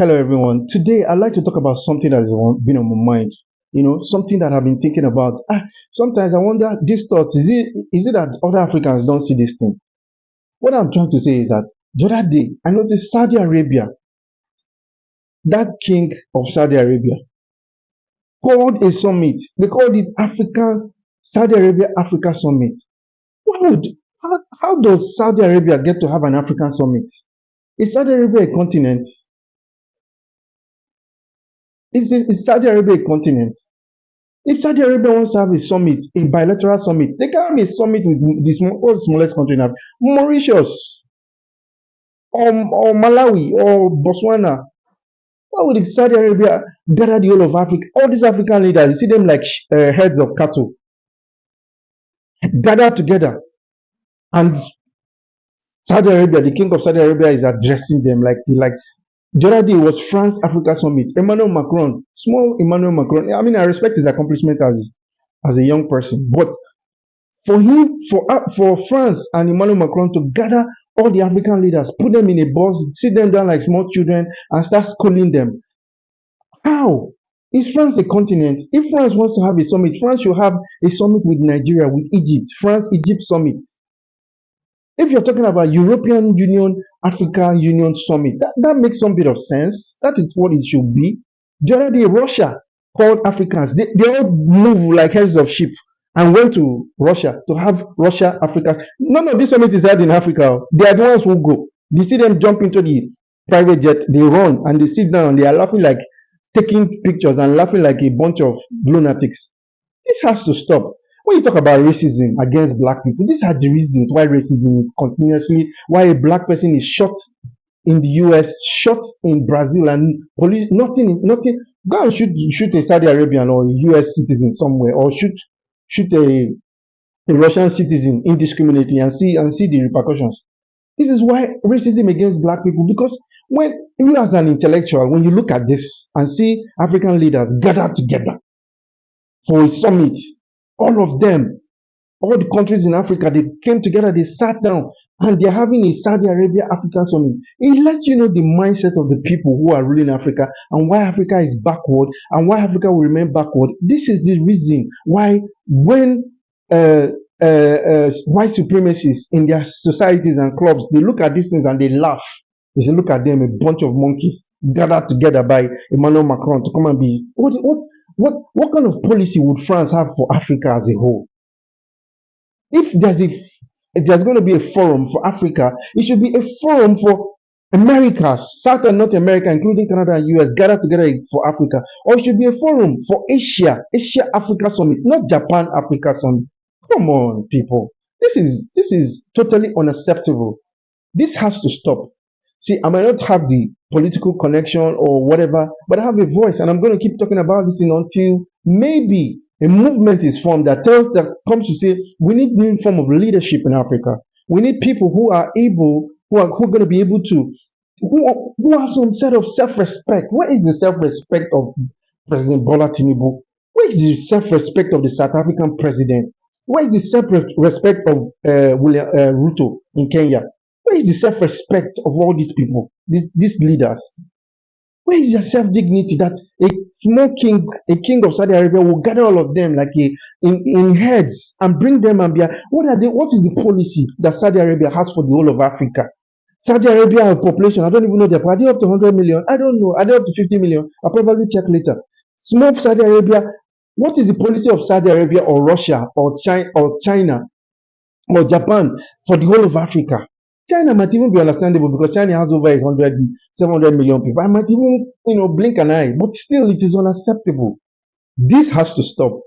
Hello, everyone. Today, I'd like to talk about something that has been on my mind. Something that I've been thinking about. Sometimes I wonder these thoughts. Is it that other Africans don't see this thing? What I'm trying to say is that the other day I noticed Saudi Arabia, that king of Saudi Arabia, called a summit. They called it African Saudi Arabia Africa Summit. Why would how does Saudi Arabia get to have an African summit? Is Saudi Arabia a continent? Is Saudi Arabia a continent? If Saudi Arabia wants to have a summit, a bilateral summit, they can have a summit with all the smallest country now, Mauritius or Malawi or Botswana. Why would Saudi Arabia gather the whole of Africa? All these African leaders, you see them like heads of cattle, gather together, and Saudi Arabia, the king of Saudi Arabia, is addressing them like the other day was France Africa Summit. Emmanuel Macron, small Emmanuel Macron. I mean, I respect his accomplishment as a young person, but for France and Emmanuel Macron to gather all the African leaders, put them in a bus, sit them down like small children, and start schooling them. How? Is France a continent? If France wants to have a summit, France should have a summit with Nigeria, with Egypt, France Egypt summit. If you're talking about European Union, African Union summit, that makes some bit of sense. That is what it should be. The other day, Russia called Africans. They all move like heads of sheep and went to Russia to have Russia, Africa. None of this summit is held in Africa. They are the ones who go. You see them jump into the private jet, they run and they sit down and they are laughing like taking pictures and laughing like a bunch of lunatics. This has to stop. When you talk about racism against black people, these are the reasons why racism is continuously, why a black person is shot in the US, shot in Brazil, and police, nothing. Go and shoot a Saudi Arabian or a US citizen somewhere, or shoot a Russian citizen indiscriminately and see the repercussions. This is why racism against black people, because when you as an intellectual, when you look at this and see African leaders gather together for a summit, all of them, all the countries in Africa, they came together, they sat down, and they're having a Saudi Arabia African summit. It lets you know the mindset of the people who are ruling Africa and why Africa is backward and why Africa will remain backward. This is the reason why when uh, white supremacists in their societies and clubs, they look at these things and they laugh. They say, look at them, a bunch of monkeys gathered together by Emmanuel Macron to come and be what kind of policy would France have for Africa as a whole? If there's going to be a forum for Africa, it should be a forum for Americas, South and North America, including Canada and US, gather together for Africa. Or it should be a forum for Asia Africa Summit, not Japan Africa Summit. Come on, people. This is totally unacceptable. This has to stop. See, I might not have the political connection or whatever, but I have a voice, and I'm going to keep talking about this thing until maybe a movement is formed that comes to say we need new form of leadership in Africa. We need people who are going to be able to who have some sort of self-respect. Where is the self-respect of President Bola Tinubu? Where is the self-respect of the South African president? Where is the self-respect of William Ruto in Kenya? Where is the self-respect of all these people, these leaders? Where is their self-dignity that a king of Saudi Arabia will gather all of them like in heads and bring them and be what is the policy that Saudi Arabia has for the whole of Africa? Saudi Arabia population, I don't even know are they up to 100 million? I don't know. Are they up to 50 million? I'll probably check later. Small Saudi Arabia, what is the policy of Saudi Arabia or Russia or China or Japan for the whole of Africa? China might even be understandable because China has over 700 million people. I might even, blink an eye, but still it is unacceptable. This has to stop.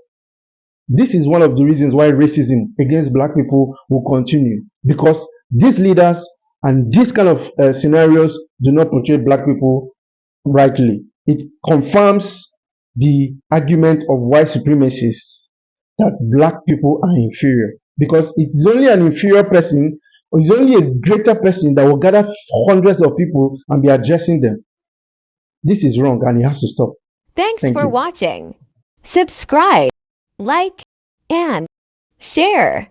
This is one of the reasons why racism against black people will continue, because these leaders and these kind of scenarios do not portray black people rightly. It confirms the argument of white supremacists that black people are inferior, because it's only an inferior person, or it's only a greater person that will gather hundreds of people and be addressing them. This is wrong and it has to stop. Thanks Thank for you. watching. Subscribe, like, and share.